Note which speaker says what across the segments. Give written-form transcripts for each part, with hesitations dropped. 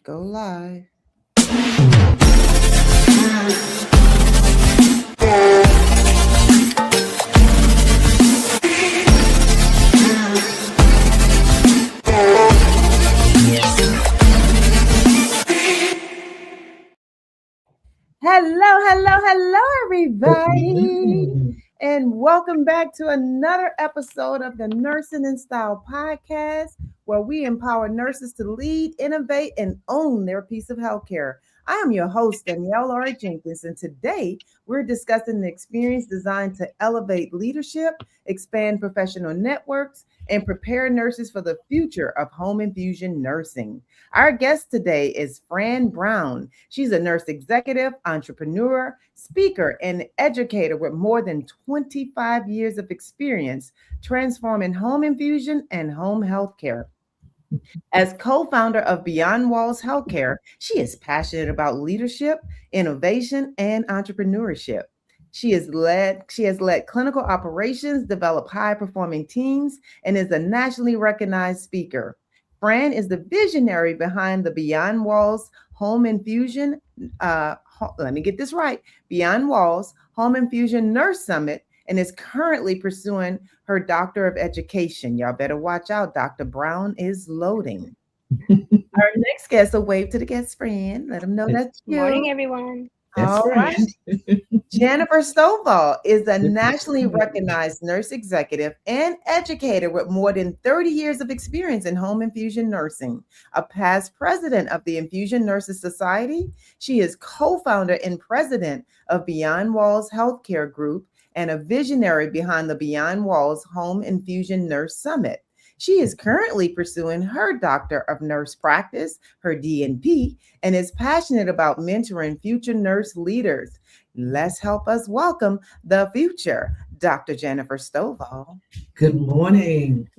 Speaker 1: Go live. Hello, everybody. And welcome back to another episode of the NursingInStyle Podcast, where we empower nurses to lead, innovate, and own their piece of healthcare. I am your host, Danielle R. Jenkins, and today we're discussing the experience designed to elevate leadership, expand professional networks, and prepare nurses for the future of home infusion nursing. Our guest today is Fran Brown. She's a nurse executive, entrepreneur, speaker, and educator with more than 25 years of experience transforming home infusion and home healthcare. As co-founder of Beyond Walls Healthcare, she is passionate about leadership, innovation, and entrepreneurship. She has led clinical operations, developed high-performing teams, and is a nationally recognized speaker. Fran is the visionary behind the Beyond Walls Home Infusion, let me get this right, Beyond Walls Home Infusion Nurse Summit, and is currently pursuing her Doctor of Education. Y'all better watch out. Dr. Brown is loading. Our next guest, a wave to the guest, Fran. Let them know that's you.
Speaker 2: Good morning, everyone.
Speaker 1: All right. Jannifer Stovall is a nationally recognized nurse executive and educator with more than 30 years of experience in home infusion nursing. A past president of the Infusion Nurses Society, she is co-founder and president of Beyond Walls Healthcare Group and a visionary behind the Beyond Walls Home Infusion Nurse Summit. She is currently pursuing her Doctor of Nurse Practice, her DNP, and is passionate about mentoring future nurse leaders. Let's help us welcome the future, Dr. Jannifer Stovall.
Speaker 3: Good morning.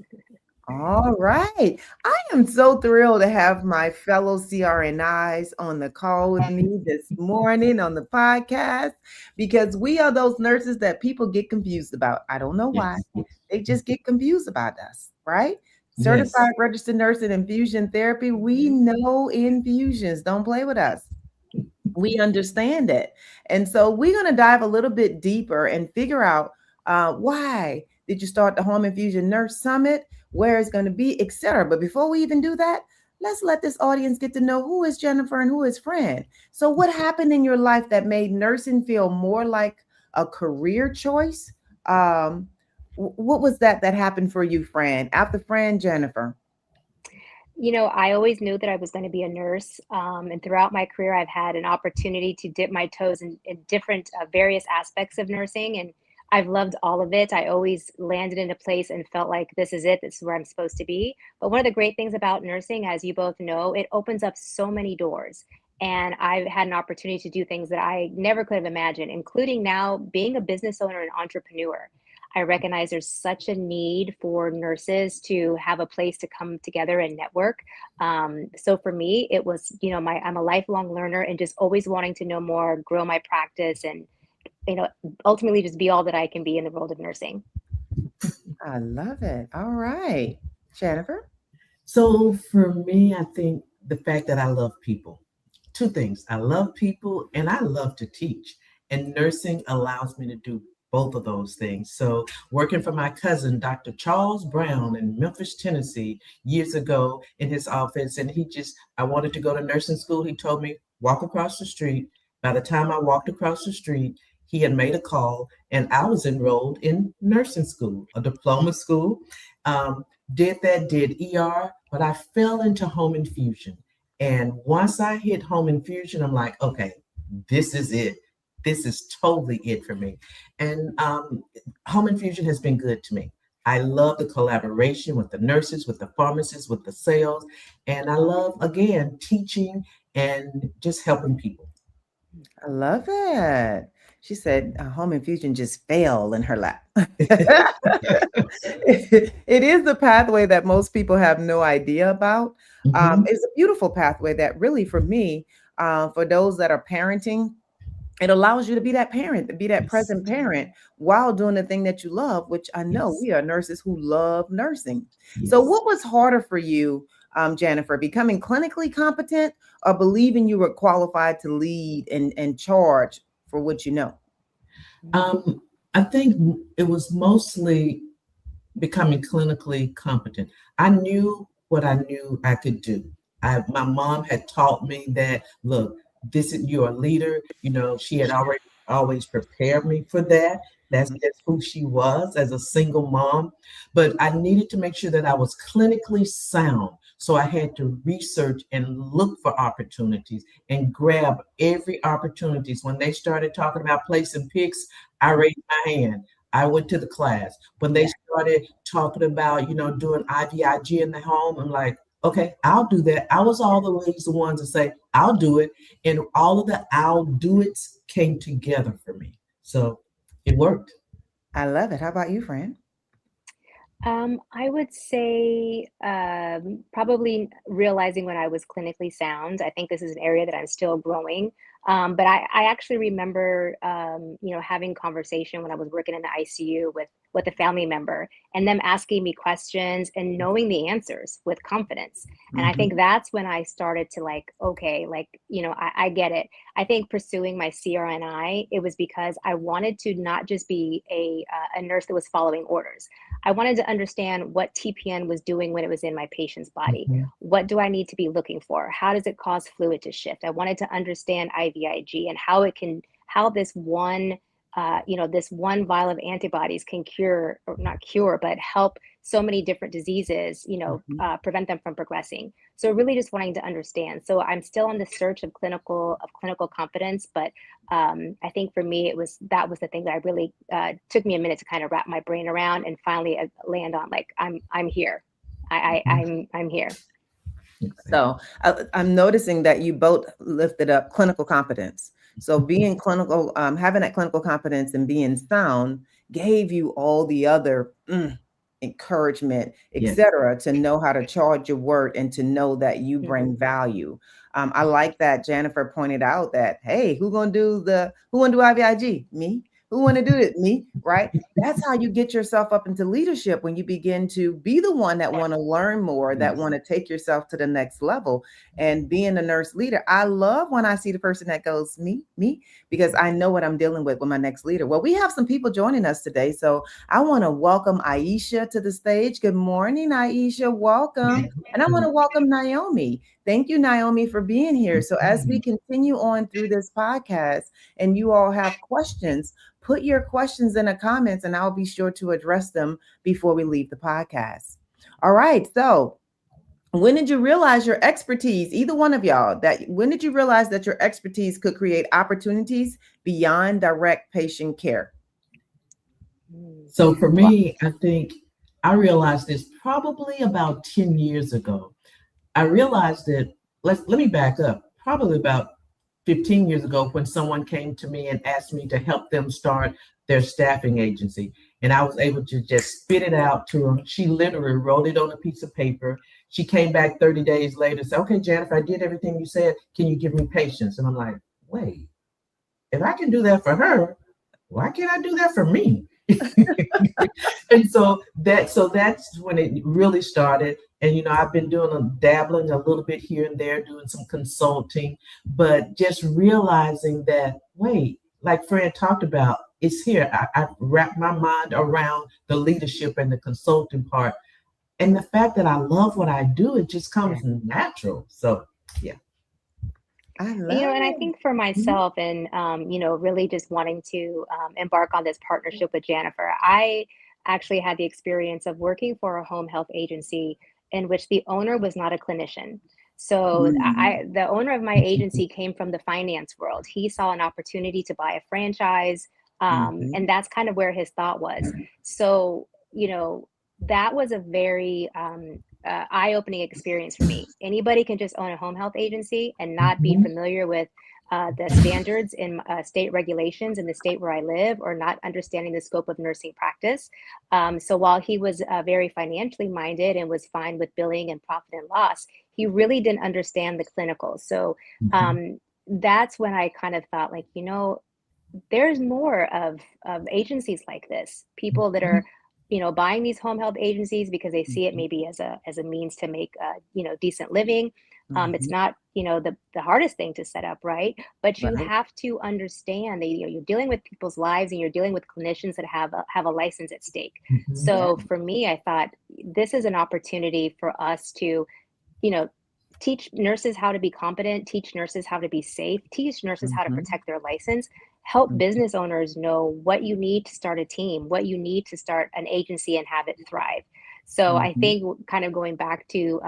Speaker 1: All right. I am so thrilled to have my fellow CRNIs on the call with me this morning on the podcast, because we are those nurses that people get confused about. I don't know why.
Speaker 3: Yes.
Speaker 1: They just get confused about us, right? Certified registered nurse in infusion therapy. We know infusions. Don't play with us. We understand it. And so we're going to dive a little bit deeper and figure out why did you start the Home Infusion Nurse Summit, where it's going to be, etc. But before we even do that, let's let this audience get to know who is Jannifer and who is Fran. So what happened in your life that made nursing feel more like a career choice? What was that happened for you, Fran? After Fran, Jannifer.
Speaker 2: You know, I always knew that I was going to be a nurse. And throughout my career, I've had an opportunity to dip my toes in different various aspects of nursing. And I've loved all of it. I always landed in a place and felt like this is it. This is where I'm supposed to be. But one of the great things about nursing, as you both know, it opens up so many doors. And I've had an opportunity to do things that I never could have imagined, including now being a business owner and entrepreneur. I recognize there's such a need for nurses to have a place to come together and network. So for me, it was, you know, I'm a lifelong learner and just always wanting to know more, grow my practice, and, you know, ultimately just be all that I can be in the world of nursing.
Speaker 1: I love it. All right. Jannifer?
Speaker 3: So for me, I think the fact that I love people. Two things. I love people and I love to teach. And nursing allows me to do both of those things. So working for my cousin, Dr. Charles Brown in Memphis, Tennessee, years ago in his office, and I wanted to go to nursing school. He told me, walk across the street. By the time I walked across the street, he had made a call and I was enrolled in nursing school, a diploma school. Did ER, but I fell into home infusion. And once I hit home infusion, I'm like, okay, this is it. This is totally it for me. And home infusion has been good to me. I love the collaboration with the nurses, with the pharmacists, with the sales. And I love, again, teaching and just helping people.
Speaker 1: I love it. She said home infusion just fell in her lap. It is a pathway that most people have no idea about. It's a beautiful pathway that really, for me, for those that are parenting, it allows you to be that parent, to be that present parent while doing the thing that you love, which I know we are nurses who love nursing. So what was harder for you Jannifer, becoming clinically competent or believing you were qualified to lead and charge for what you know?
Speaker 3: I think it was mostly becoming clinically competent. I knew what I knew I could do. My mom had taught me that, look, this is you're a leader. She had already always prepared me for that. That's just who she was as a single mom. But I needed to make sure that I was clinically sound. So I had to research and look for opportunities and grab every opportunities. When they started talking about placing picks, I raised my hand. I went to the class. When they started talking about, doing IVIG in the home, I'm like, okay, I'll do that. I was always the one to say, I'll do it. And all of the I'll do it's came together for me. So it worked.
Speaker 1: I love it. How about you, Fran?
Speaker 2: I would say probably realizing when I was clinically sound. I think this is an area that I'm still growing. But I actually remember, having conversation when I was working in the ICU with a family member and them asking me questions and knowing the answers with confidence. And I think that's when I started to okay, I get it. I think pursuing my CRNI, it was because I wanted to not just be a nurse that was following orders. I wanted to understand what TPN was doing when it was in my patient's body. What do I need to be looking for? How does it cause fluid to shift? I wanted to understand IVIG and how this one vial of antibodies can cure, or not cure, but help so many different diseases, prevent them from progressing. So really just wanting to understand. So I'm still on the search of clinical competence, but I think for me, that was the thing that I really took me a minute to kind of wrap my brain around and finally land on, I'm here. I'm here.
Speaker 1: So I'm noticing that you both lifted up clinical competence. So being clinical, having that clinical competence and being sound gave you all the other encouragement, etc., to know how to charge your word and to know that you bring value. I like that Jannifer pointed out that, hey, who gonna do IVIG? Me. Who want to do it? Me, right? That's how you get yourself up into leadership, when you begin to be the one that want to learn more, that want to take yourself to the next level. And being a nurse leader, I love when I see the person that goes, me, because I know what I'm dealing with my next leader. Well, we have some people joining us today. So I want to welcome Aisha to the stage. Good morning, Aisha. Welcome. And I want to welcome Naomi. Thank you, Naomi, for being here. So as we continue on through this podcast and you all have questions, put your questions in the comments and I'll be sure to address them before we leave the podcast. All right. So when did you realize your expertise, either one of y'all, when did you realize that your expertise could create opportunities beyond direct patient care?
Speaker 3: So for me, I think I realized this probably about 10 years ago. I realized that, let me back up, probably about 15 years ago, when someone came to me and asked me to help them start their staffing agency. And I was able to just spit it out to her. She literally wrote it on a piece of paper. She came back 30 days later and said, okay, Jannifer, I did everything you said. Can you give me patience? And I'm like, wait, if I can do that for her, why can't I do that for me? And so that's when it really started. And, I've been dabbling a little bit here and there, doing some consulting, but just realizing that, wait, like Fran talked about, it's here. I wrapped my mind around the leadership and the consulting part. And the fact that I love what I do, it just comes natural. So, yeah.
Speaker 2: And I think for myself and, really just wanting to embark on this partnership with Jannifer, I actually had the experience of working for a home health agency in which the owner was not a clinician. So the owner of my agency came from the finance world. He saw an opportunity to buy a franchise, and that's kind of where his thought was. So, that was a very eye-opening experience for me. Anybody can just own a home health agency and not be familiar with the standards in state regulations in the state where I live, or not understanding the scope of nursing practice. So while he was very financially minded and was fine with billing and profit and loss, he really didn't understand the clinical. So that's when I kind of thought, there's more of agencies like this, people that are buying these home health agencies because they see it maybe as a means to make decent living. It's
Speaker 1: Mhm.
Speaker 2: not the hardest thing to set up, right? But you
Speaker 1: Right.
Speaker 2: have to understand that you're dealing with people's lives and you're dealing with clinicians that have a license at stake.
Speaker 3: Mhm.
Speaker 1: Yeah.
Speaker 2: So for me, I thought this is an opportunity for us to you know, teach nurses how to be competent, teach nurses how to be safe, teach nurses how to
Speaker 1: Mhm.
Speaker 2: protect their license, help
Speaker 1: Mhm.
Speaker 2: business owners know what you need to start a team, what you need to start an agency and have it thrive. So I
Speaker 1: Mhm.
Speaker 2: think kind of going back to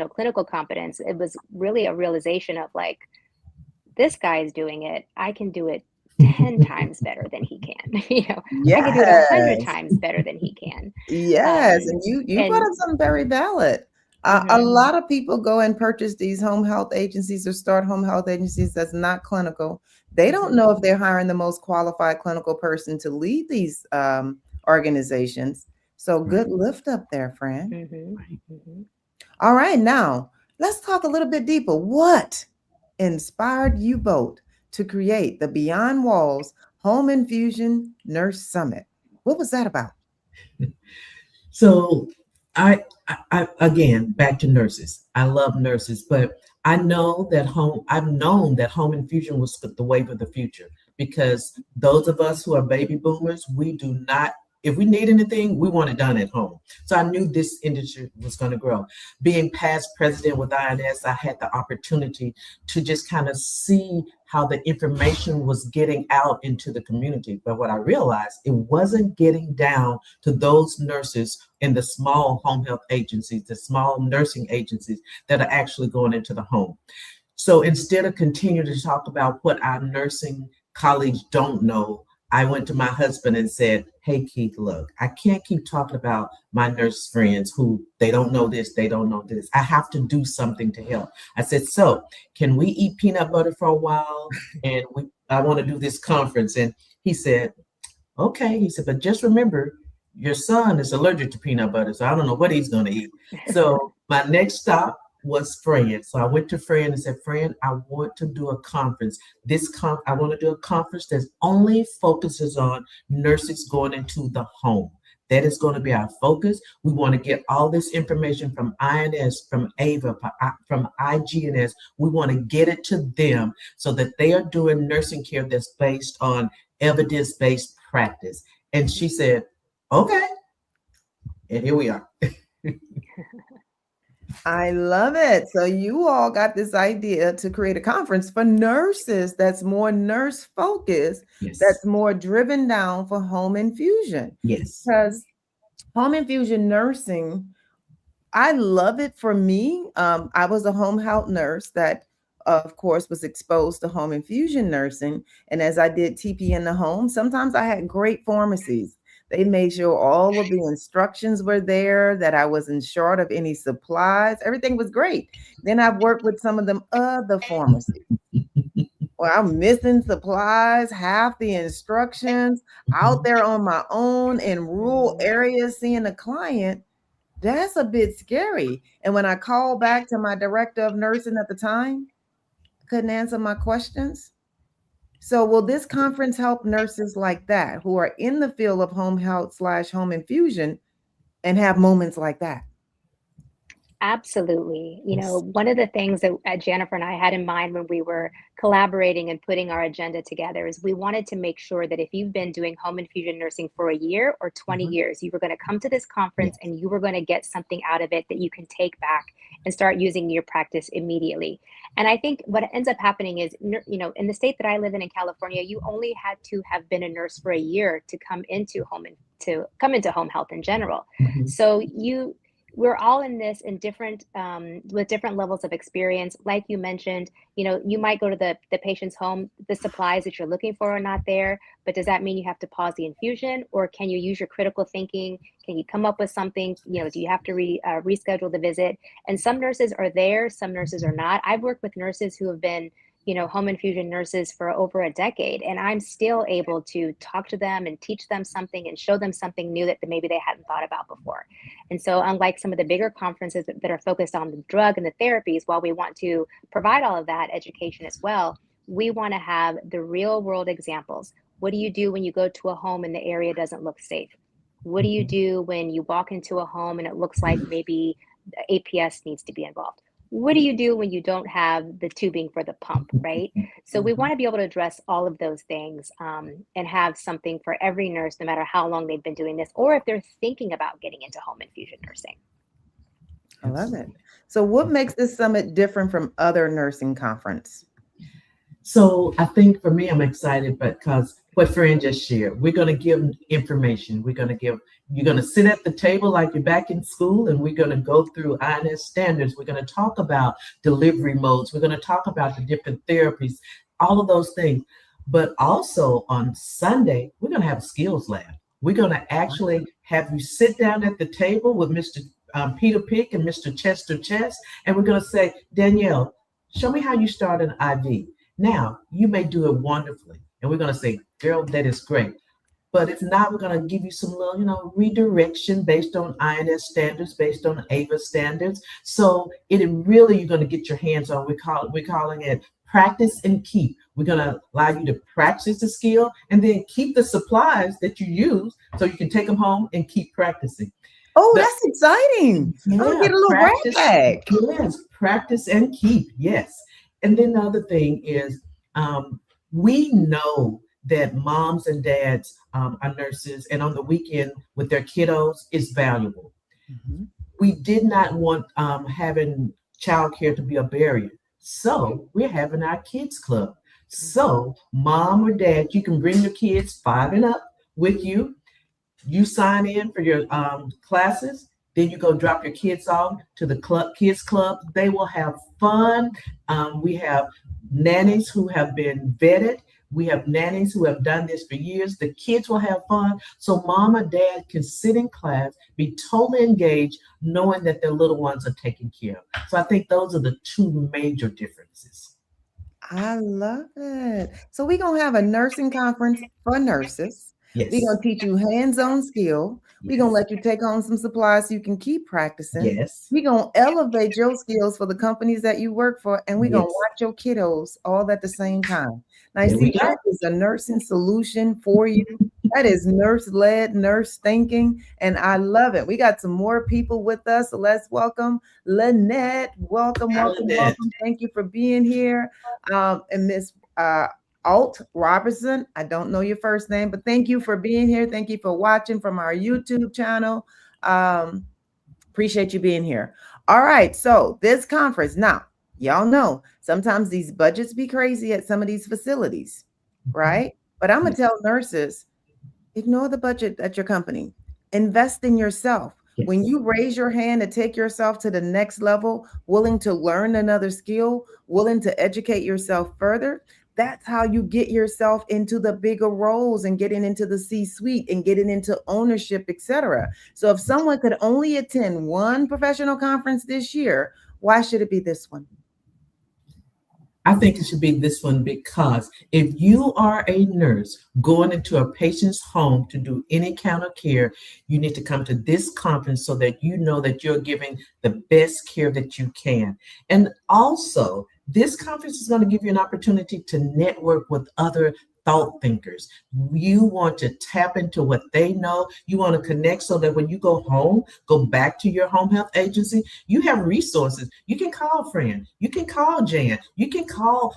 Speaker 2: clinical competence, it was really a realization of like, this guy is doing it, I can do it 10 times better than he can. I can do it 100
Speaker 1: Yes.
Speaker 2: times better than he can.
Speaker 1: Yes, and you brought
Speaker 2: And
Speaker 1: up something very valid. A
Speaker 2: mhm,
Speaker 1: lot of people go and purchase these home health agencies or start home health agencies that's not clinical. They don't
Speaker 2: mhm,
Speaker 1: know if they're hiring the most qualified clinical person to lead these organizations. So
Speaker 3: Right.
Speaker 1: good lift up there, Fran.
Speaker 2: mhm,
Speaker 3: Right.
Speaker 2: mhm.
Speaker 1: All right, now let's talk a little bit deeper. What inspired you both to create the Beyond Walls Home Infusion Nurse Summit? What was that about?
Speaker 3: So I again back to nurses. I love nurses, but I've known that home infusion was the wave of the future because those of us who are baby boomers, we do not. If we need anything, we want it done at home. So I knew this industry was going to grow. Being past president with INS, I had the opportunity to just kind of see how the information was getting out into the community. But what I realized, it wasn't getting down to those nurses in the small home health agencies, the small nursing agencies that are actually going into the home. So instead of continuing to talk about what our nursing colleagues don't know, I went to my husband and said, "Hey, Keith, look, I can't keep talking about my nurse friends who they don't know this, they don't know this. I have to do something to help." I said, "So, can we eat peanut butter for a while? And I want to do this conference." And he said, "Okay." He said, "But just remember, your son is allergic to peanut butter, so I don't know what he's going to eat." So my next stop was Fran. So I went to Fran and said, "Fran, I want to do a conference. I want to do a conference that only focuses on nurses going into the home. That is going to be our focus. We want to get all this information from INS, from AVA, from IGNS. We want to get it to them so that they are doing nursing care that's based on evidence-based practice." And she said, "Okay." And here we are.
Speaker 1: I love it. So you all got this idea to create a conference for nurses that's more nurse focused,
Speaker 3: Yes.
Speaker 1: that's more driven down for home infusion.
Speaker 3: Yes.
Speaker 1: Because home infusion nursing, I love it for me. I was a home health nurse that, of course, was exposed to home infusion nursing. And as I did TP in the home, sometimes I had great pharmacies. They made sure all of the instructions were there, that I wasn't short of any supplies. Everything was great. Then I've worked with some of them other pharmacies. Well, I'm missing supplies, half the instructions, out
Speaker 3: Mhm.
Speaker 1: there on my own in rural areas seeing a client. That's a bit scary. And when I called back to my director of nursing at the time, couldn't answer my questions. So, will this conference help nurses like that who are in the field of home health slash home infusion and have moments like that?
Speaker 2: Absolutely.
Speaker 3: Yes.
Speaker 2: One of the things that Jannifer and I had in mind when we were collaborating and putting our agenda together is we wanted to make sure that if you've been doing home infusion nursing for a year or 20
Speaker 3: Mhm.
Speaker 2: years, you were going to come to this conference
Speaker 3: Yes.
Speaker 2: and you were going to get something out of it that you can take back and start using in your practice immediately. And I think what ends up happening is, in the state that I live in California, you only had to have been a nurse for a year to come into home health in general.
Speaker 3: Mhm.
Speaker 2: So we're all in this in different with different levels of experience. Like you mentioned, you might go to the patient's home, the supplies that you're looking for are not there, but does that mean you have to pause the infusion, or can you use your critical thinking? Can you come up with something? Do you have to reschedule the visit? And some nurses are there, some nurses are not. I've worked with nurses who have been home infusion nurses for over a decade, and I'm still able to talk to them and teach them something and show them something new that maybe they hadn't thought about before. And so, unlike some of the bigger conferences that are focused on the drug and the therapies, while we want to provide all of that education as well, we want to have the real world examples. What do you do when you go to a home and the area doesn't look safe? What do you do when you walk into a home and it looks like maybe the APS needs to be involved? What do you do when you don't have the tubing for the pump, right? So we want to be able to address all of those things, and have something for every nurse, no matter how long they've been doing this, or if they're thinking about getting into home infusion nursing.
Speaker 1: I love it. So what makes this summit different from other nursing conference?
Speaker 3: So I think for me, I'm excited because what Fran just shared, we're going to give information. You're going to sit at the table like you're back in school, and we're going to go through INS standards. We're going to talk about delivery modes. We're going to talk about the different therapies, all of those things. But also on Sunday, we're going to have a skills lab. We're going to actually have you sit down at the table with Mr. Peter Pick and Mr. Chester Chess, and we're going to say, Danielle, show me how you start an IV. Now, you may do it wonderfully, and we're going to say, girl, that is great. But if not, we're going to give you some little, redirection based on INS standards, based on AVA standards. So you're going to get your hands on. We're calling it practice and keep. We're going to allow you to practice the skill and then keep the supplies that you use so you can take them home and keep practicing.
Speaker 1: Oh, that's exciting. I'm going to get a little grab bag.
Speaker 3: Yes, practice and keep. Yes. And then the other thing is, we know that moms and dads are nurses, and on the weekend with their kiddos is valuable. Mm-hmm. We did not want having childcare to be a barrier. So we're having our kids club. So mom or dad, you can bring your kids 5 and up with you. You sign in for your classes. Then you go drop your kids off to the kids club. They will have fun. We have nannies who have been vetted. We have nannies who have done this for years. The kids will have fun. So mom or dad can sit in class, be totally engaged, knowing that their little ones are taken care of. So I think those are the 2 major differences.
Speaker 1: I love it. So we're going to have a nursing conference for nurses.
Speaker 3: Yes.
Speaker 1: We're going to teach you hands-on skill. Yes. We're going to let you take home some supplies so you can keep practicing.
Speaker 3: Yes.
Speaker 1: We're going to elevate your skills for the companies that you work for, and we're going to watch your kiddos all at the same time. Now, see, that is a nursing solution for you. That is nurse-led, nurse thinking, and I love it. We got some more people with us, so let's welcome Lynette. Welcome. Thank you for being here. And Miss Alt Robertson, I don't know your first name, but thank you for being here. Thank you for watching from our YouTube channel. Appreciate you being here. All right, so this conference, now, y'all know, sometimes these budgets be crazy at some of these facilities, right? But I'm going to tell nurses, ignore the budget at your company. Invest in yourself. Yes. When you raise your hand to take yourself to the next level, willing to learn another skill, willing to educate yourself further, that's how you get yourself into the bigger roles and getting into the C-suite and getting into ownership, etc. So if someone could only attend one professional conference this year, why should it be this one?
Speaker 3: I think it should be this one because if you are a nurse going into a patient's home to do any kind of care, you need to come to this conference so that you know that you're giving the best care that you can. And also, this conference is going to give you an opportunity to network with other thought thinkers. You want to tap into what they know. You want to connect so that when you go home, go back to your home health agency, you have resources. You can call Fran. You can call Jan. You can call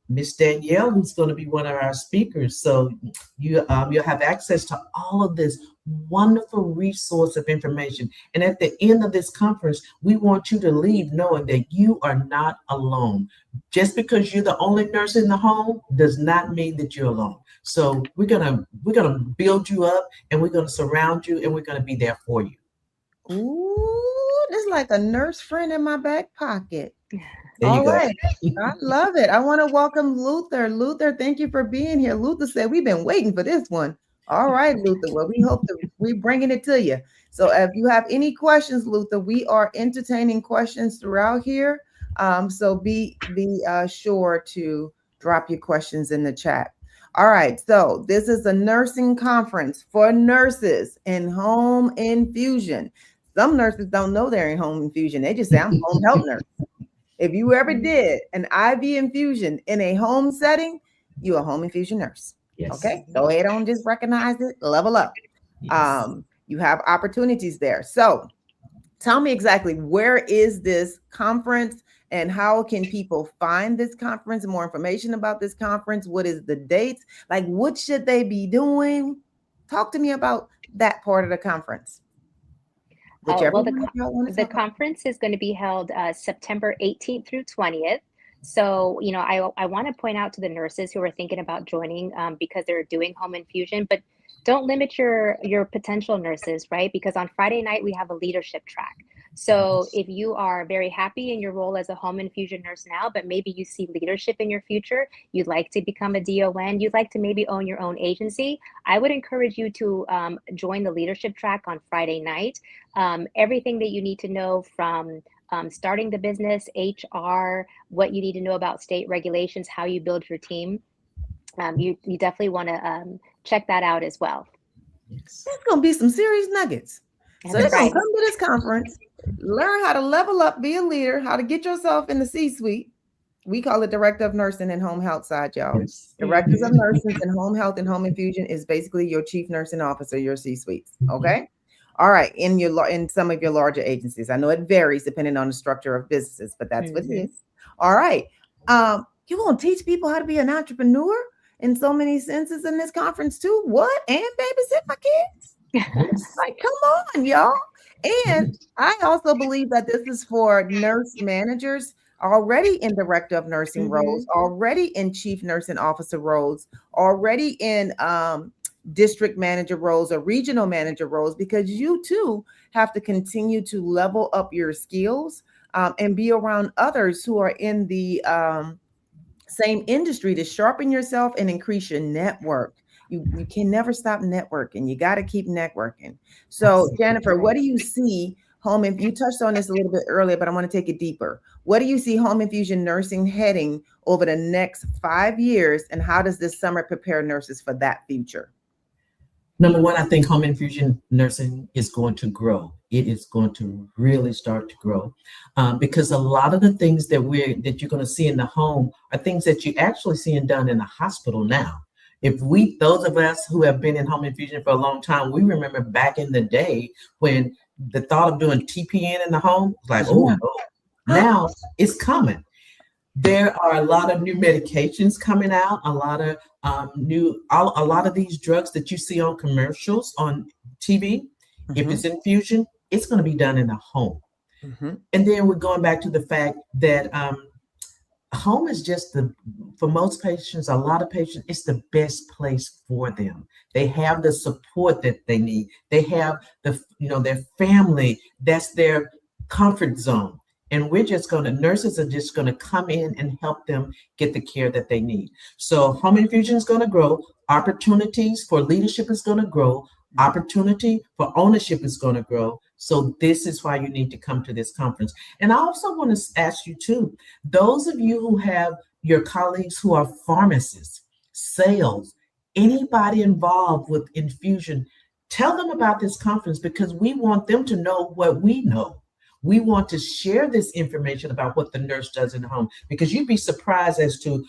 Speaker 3: Miss Danielle, who's going to be one of our speakers. So you'll have access to all of this wonderful resource of information. And at the end of this conference, we want you to leave knowing that you are not alone. Just because you're the only nurse in the home does not mean that you're alone. So we're gonna build you up, and we're gonna surround you, and we're gonna be there for you.
Speaker 1: Ooh, that's like a nurse friend in my back pocket.
Speaker 3: There you go.
Speaker 1: Right. I love it. I want to welcome Luther. Luther, thank you for being here. Luther said we've been waiting for this one. All right, Luther. Well, we hope that we're bringing it to you. So if you have any questions, Luther, we are entertaining questions throughout here. So be sure to drop your questions in the chat. All right. So this is a nursing conference for nurses in home infusion. Some nurses don't know they're in home infusion. They just say, I'm a home health nurse. If you ever did an IV infusion in a home setting, you're a home infusion nurse. Yes. Okay. Go ahead on, just recognize it, level up. Yes. You have opportunities there. So tell me exactly, where is this conference and how can people find this conference? More information about this conference. What is the dates? Like, what should they be doing? Talk to me about that part of the conference. Whichever
Speaker 2: Well,
Speaker 1: one y'all want to
Speaker 2: the
Speaker 1: talk about.
Speaker 2: conference is going to be held September 18th through 20th. So, I want to point out to the nurses who are thinking about joining because they're doing home infusion, but don't limit your potential nurses, right? Because on Friday night, we have a leadership track. So if you are very happy in your role as a home infusion nurse now, but maybe you see leadership in your future, you'd like to become a DON, you'd like to maybe own your own agency, I would encourage you to join the leadership track on Friday night. Everything that you need to know from starting the business, HR, what you need to know about state regulations, how you build your team. You definitely want to check that out as well.
Speaker 3: Yes.
Speaker 1: There's going to be some serious nuggets. So they're going to come to this conference, learn how to level up, be a leader, how to get yourself in the C-suite. We call it Director of Nursing and Home Health side, y'all.
Speaker 3: Yes.
Speaker 1: Directors of Nursing and Home Health and Home Infusion is basically your Chief Nursing Officer, your C-suites. Okay. All right. In some of your larger agencies. I know it varies depending on the structure of businesses, but that's what it is. All right. You're going to teach people how to be an entrepreneur in so many senses in this conference too. What? And babysit my kids? Like, come on, y'all. And I also believe that this is for nurse managers already in director of nursing roles, already in chief nursing officer roles, already in district manager roles or regional manager roles, because you too have to continue to level up your skills and be around others who are in the same industry to sharpen yourself and increase your network. You can never stop networking. You got to keep networking. So, Jannifer, what do you see home? If you touched on this a little bit earlier, but I want to take it deeper. What do you see home infusion nursing heading over the next 5 years, and how does this summer prepare nurses for that future?
Speaker 3: Number one, I think home infusion nursing is going to grow. It is going to really start to grow because a lot of the things that you're going to see in the home are things that you actually seeing done in the hospital now. Those of us who have been in home infusion for a long time, we remember back in the day when the thought of doing TPN in the home was like, oh no, now it's coming. There are a lot of new medications coming out, a lot of a lot of these drugs that you see on commercials on TV. If it's infusion, it's going to be done in the home. And then we're going back to the fact that home is just for most patients, a lot of patients, it's the best place for them. They have the support that they need. They have their family, that's their comfort zone. And nurses are just going to come in and help them get the care that they need. So home infusion is going to grow. Opportunities for leadership is going to grow. Opportunity for ownership is going to grow. So this is why you need to come to this conference. And I also want to ask you too, those of you who have your colleagues who are pharmacists, sales, anybody involved with infusion, tell them about this conference because we want them to know what we know. We want to share this information about what the nurse does in the home because you'd be surprised as to,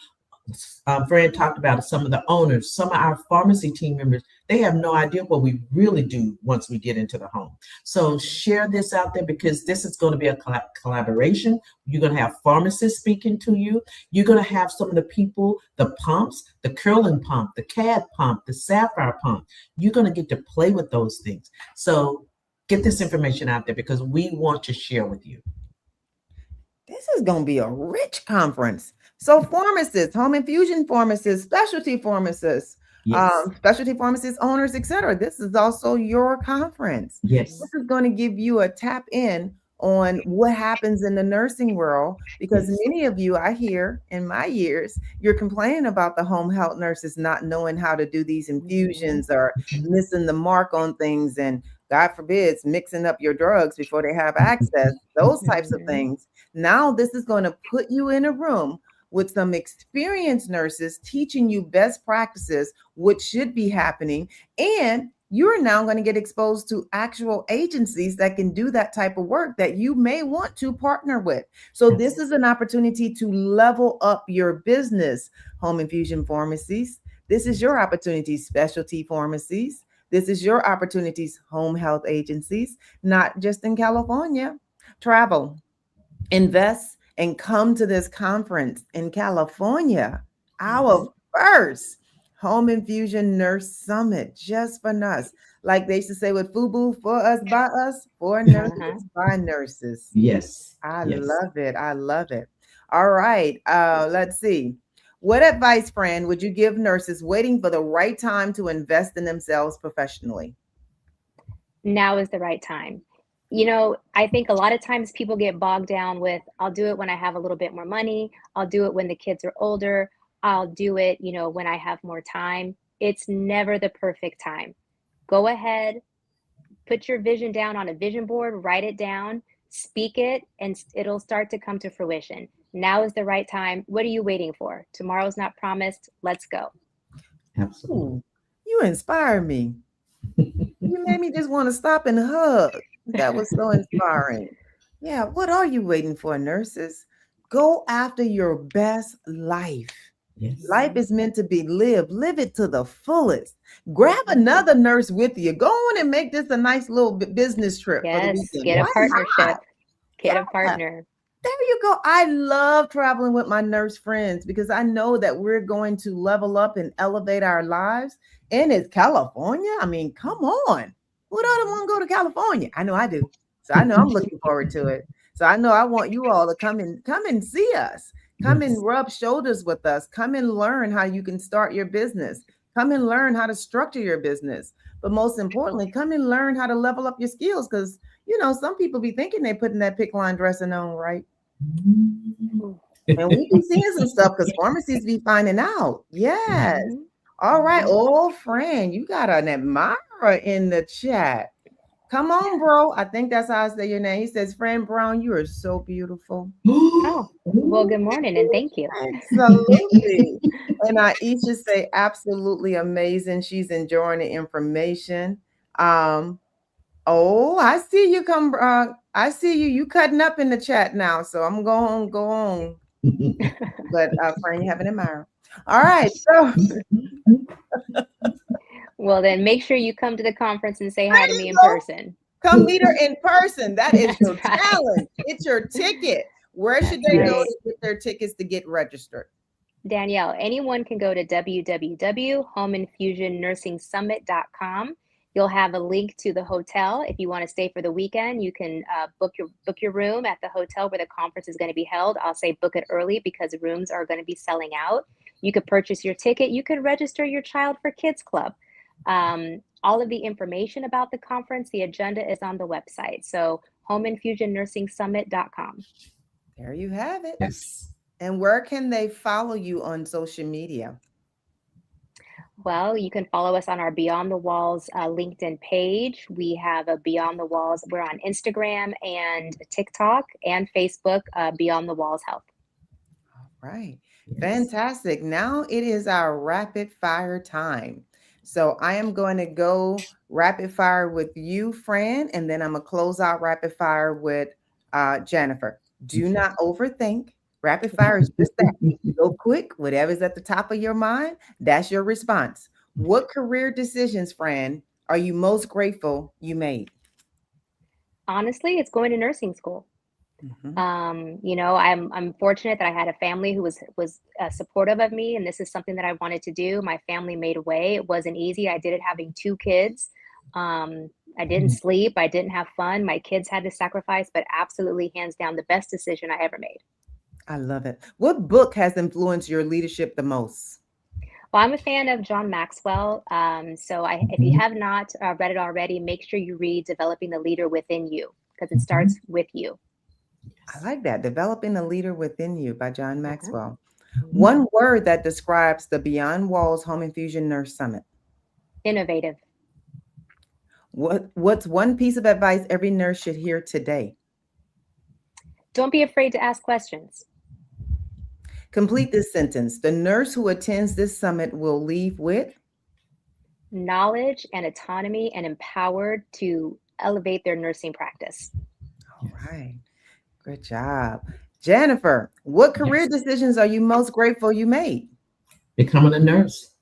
Speaker 3: Fran talked about some of the owners, some of our pharmacy team members, they have no idea what we really do once we get into the home. So share this out there because this is going to be a collaboration. You're going to have pharmacists speaking to you. You're going to have some of the people, the pumps, the curling pump, the CAD pump, the Sapphire pump. You're going to get to play with those things. So get this information out there because we want to share with you.
Speaker 1: This is going to be a rich conference. So pharmacists, home infusion pharmacists, specialty pharmacists, specialty pharmacist owners, etc. This is also your conference.
Speaker 3: Yes.
Speaker 1: This is going to give you a tap in on what happens in the nursing world because many of you, I hear in my years, you're complaining about the home health nurses not knowing how to do these infusions or missing the mark on things and God forbid, mixing up your drugs before they have access, those types of things. Now this is going to put you in a room with some experienced nurses teaching you best practices, what should be happening. And you're now going to get exposed to actual agencies that can do that type of work that you may want to partner with. So this is an opportunity to level up your business, home infusion pharmacies. This is your opportunity, specialty pharmacies. This is your opportunities, home health agencies, not just in California. Travel, invest, and come to this conference in California. Our first Home Infusion Nurse Summit just for nurse. Like they used to say with FUBU, for us, by us, for nurses, by nurses.
Speaker 3: Yes.
Speaker 1: I
Speaker 3: Yes.
Speaker 1: love it. I love it. All right. Let's see. What advice, Fran, would you give nurses waiting for the right time to invest in themselves professionally?
Speaker 2: Now is the right time. You know, I think a lot of times people get bogged down with, I'll do it when I have a little bit more money. I'll do it when the kids are older. I'll do it, you know, when I have more time. It's never the perfect time. Go ahead, put your vision down on a vision board, write it down, speak it, and it'll start to come to fruition. Now is the right time. What are you waiting for? Tomorrow's not promised. Let's go.
Speaker 3: Absolutely.
Speaker 1: Ooh, you inspire me. You made me just want to stop and hug. That was so inspiring. Yeah, what are you waiting for, nurses? Go after your best life.
Speaker 3: Yes.
Speaker 1: Life is meant to be lived. Live it to the fullest. Grab another nurse with you. Go on and make this a nice little business trip for the
Speaker 2: Yes,
Speaker 1: weekend.
Speaker 2: get a
Speaker 1: Why
Speaker 2: partnership.
Speaker 1: not?
Speaker 2: Get
Speaker 1: Yeah.
Speaker 2: a partner.
Speaker 1: There you go. I love traveling with my nurse friends because I know that we're going to level up and elevate our lives. And it's California. I mean, come on. Who doesn't want to go to California? I know I do. So I know I'm looking forward to it. So I know I want you all to come and see us. Come
Speaker 3: Yes.
Speaker 1: and rub shoulders with us. Come and learn how you can start your business. Come and learn how to structure your business. But most importantly, come and learn how to level up your skills because, you know, some people be thinking they're putting that pick line dressing on, right? And we be seeing some stuff because pharmacies be finding out. Yes.
Speaker 2: Mhm.
Speaker 1: All right. Oh, Fran, you got an admirer in the chat. Come on, bro. I think that's how I say your name. He says, Fran Brown, you are so beautiful.
Speaker 2: Oh, well, good morning and thank you.
Speaker 1: Absolutely. And Aisha say, absolutely amazing. She's enjoying the information. Oh, I see you come. I see you. You cutting up in the chat now. So I'm going to go on. But Fran, you have an admirer. All right. So
Speaker 2: Well, then make sure you come to the conference and say hi to me in person.
Speaker 1: come meet her in person. That is
Speaker 2: That's
Speaker 1: your
Speaker 2: right.
Speaker 1: talent. It's your ticket. Where should they go to get their tickets to get registered?
Speaker 2: Danielle, anyone can go to www.homeinfusionnursingsummit.com. You'll have a link to the hotel. If you want to stay for the weekend, you can book your room at the hotel where the conference is going to be held. I'll say book it early because rooms are going to be selling out. You could purchase your ticket. You could register your child for Kids Club. All of the information about the conference, the agenda is on the website. So homeinfusionnursingsummit.com.
Speaker 1: There you have it.
Speaker 3: Yes.
Speaker 1: And where can they follow you on social media?
Speaker 2: Well, you can follow us on our Beyond the Walls LinkedIn page. We have a Beyond the Walls. We're on Instagram and TikTok and Facebook, Beyond the Walls Health.
Speaker 1: All right.
Speaker 3: Yes.
Speaker 1: Fantastic. Now it is our rapid fire time. So I am going to go rapid fire with you, Fran, and then I'm going to close out rapid fire with Jannifer. Do not overthink. Rapid fire is just that. Go quick. Whatever's at the top of your mind, that's your response. What career decisions, Fran, are you most grateful you made?
Speaker 2: Honestly, it's going to nursing school. You know, I'm fortunate that I had a family who was supportive of me, and this is something that I wanted to do. My family made a way. It wasn't easy. I did it having 2 kids. I didn't sleep. I didn't have fun. My kids had to sacrifice, but absolutely, hands down, the best decision I ever made.
Speaker 1: I love it. What book has influenced your leadership the most?
Speaker 2: Well, I'm a fan of John Maxwell. So if you have not read it already, make sure you read Developing the Leader Within You, because it starts with you.
Speaker 1: I like that. Developing a Leader Within You by John Maxwell. One word that describes the Beyond Walls Home Infusion Nurse Summit.
Speaker 2: Innovative.
Speaker 1: What's one piece of advice every nurse should hear today?
Speaker 2: Don't be afraid to ask questions.
Speaker 1: Complete this sentence. The nurse who attends this summit will leave with
Speaker 2: knowledge and autonomy and empowered to elevate their nursing practice.
Speaker 1: All right. Good job. Jannifer, what career decisions are you most grateful you made?
Speaker 3: Becoming a nurse.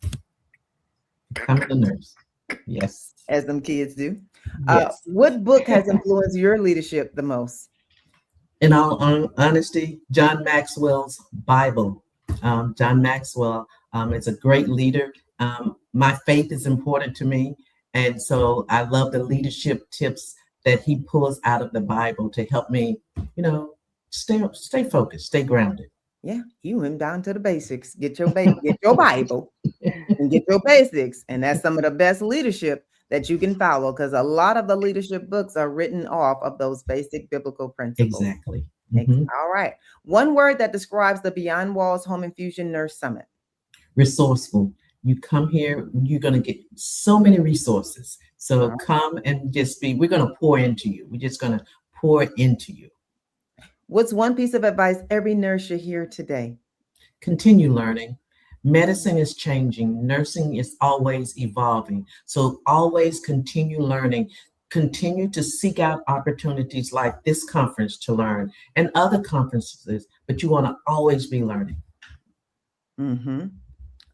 Speaker 3: Becoming a nurse. Yes.
Speaker 1: as them kids do.
Speaker 3: Yes.
Speaker 1: What book has influenced your leadership the most?
Speaker 3: In all honesty, John Maxwell's Bible. John Maxwell is a great leader. My faith is important to me. And so I love the leadership tips that he pulls out of the Bible to help me, stay focused, stay grounded.
Speaker 1: Yeah, you went down to the basics. Get your Bible and get your basics. And that's some of the best leadership that you can follow, because a lot of the leadership books are written off of those basic biblical principles.
Speaker 3: Exactly.
Speaker 1: All right. One word that describes the Beyond Walls Home Infusion Nurse Summit.
Speaker 3: Resourceful. You come here, you're going to get so many resources. So come and we're going to pour into you. We're just going to pour into you.
Speaker 1: What's one piece of advice every nurse should hear today?
Speaker 3: Continue learning. Medicine is changing. Nursing is always evolving. So always continue learning. Continue to seek out opportunities like this conference to learn and other conferences, but you want to always be learning.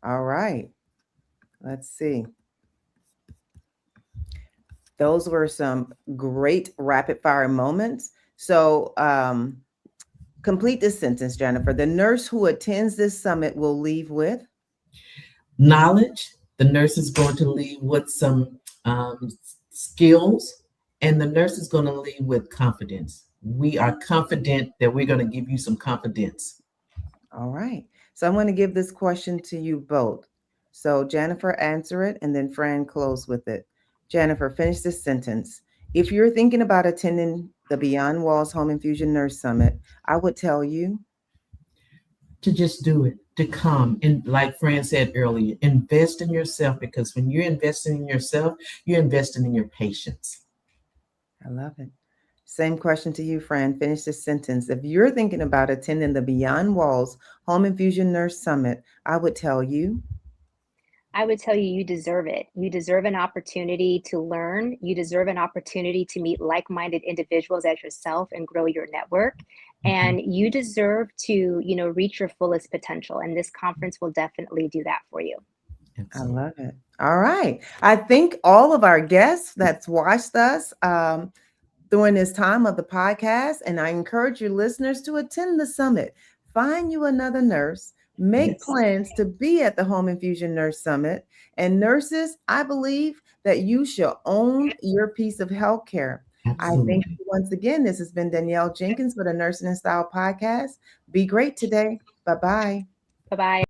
Speaker 1: All right. Let's see. Those were some great rapid fire moments. So complete this sentence, Jannifer. The nurse who attends this summit will leave with
Speaker 3: knowledge. The nurse is going to leave with some skills, and the nurse is going to leave with confidence. We are confident that we're going to give you some confidence.
Speaker 1: All right. So I'm going to give this question to you both. So Jannifer, answer it, and then Fran, close with it. Jannifer, finish this sentence. If you're thinking about attending the Beyond Walls Home Infusion Nurse Summit, I would tell you
Speaker 3: to just do it, to come. And like Fran said earlier, invest in yourself, because when you're investing in yourself, you're investing in your patients.
Speaker 1: I love it. Same question to you, Fran. Finish this sentence. If you're thinking about attending the Beyond Walls Home Infusion Nurse Summit, I would tell you
Speaker 2: you deserve it. You deserve an opportunity to learn. You deserve an opportunity to meet like-minded individuals as yourself and grow your network. And you deserve to, reach your fullest potential. And this conference will definitely do that for you.
Speaker 1: Absolutely. I love it. All right. I thank all of our guests that's watched us during this time of the podcast. And I encourage your listeners to attend the summit. Find you another nurse. Make plans to be at the Home Infusion Nurse Summit. And nurses, I believe that you shall own your piece of healthcare. Absolutely. I thank you once again. This has been Danielle Jenkins for the Nursing in Style Podcast. Be great today. Bye-bye.
Speaker 2: Bye-bye.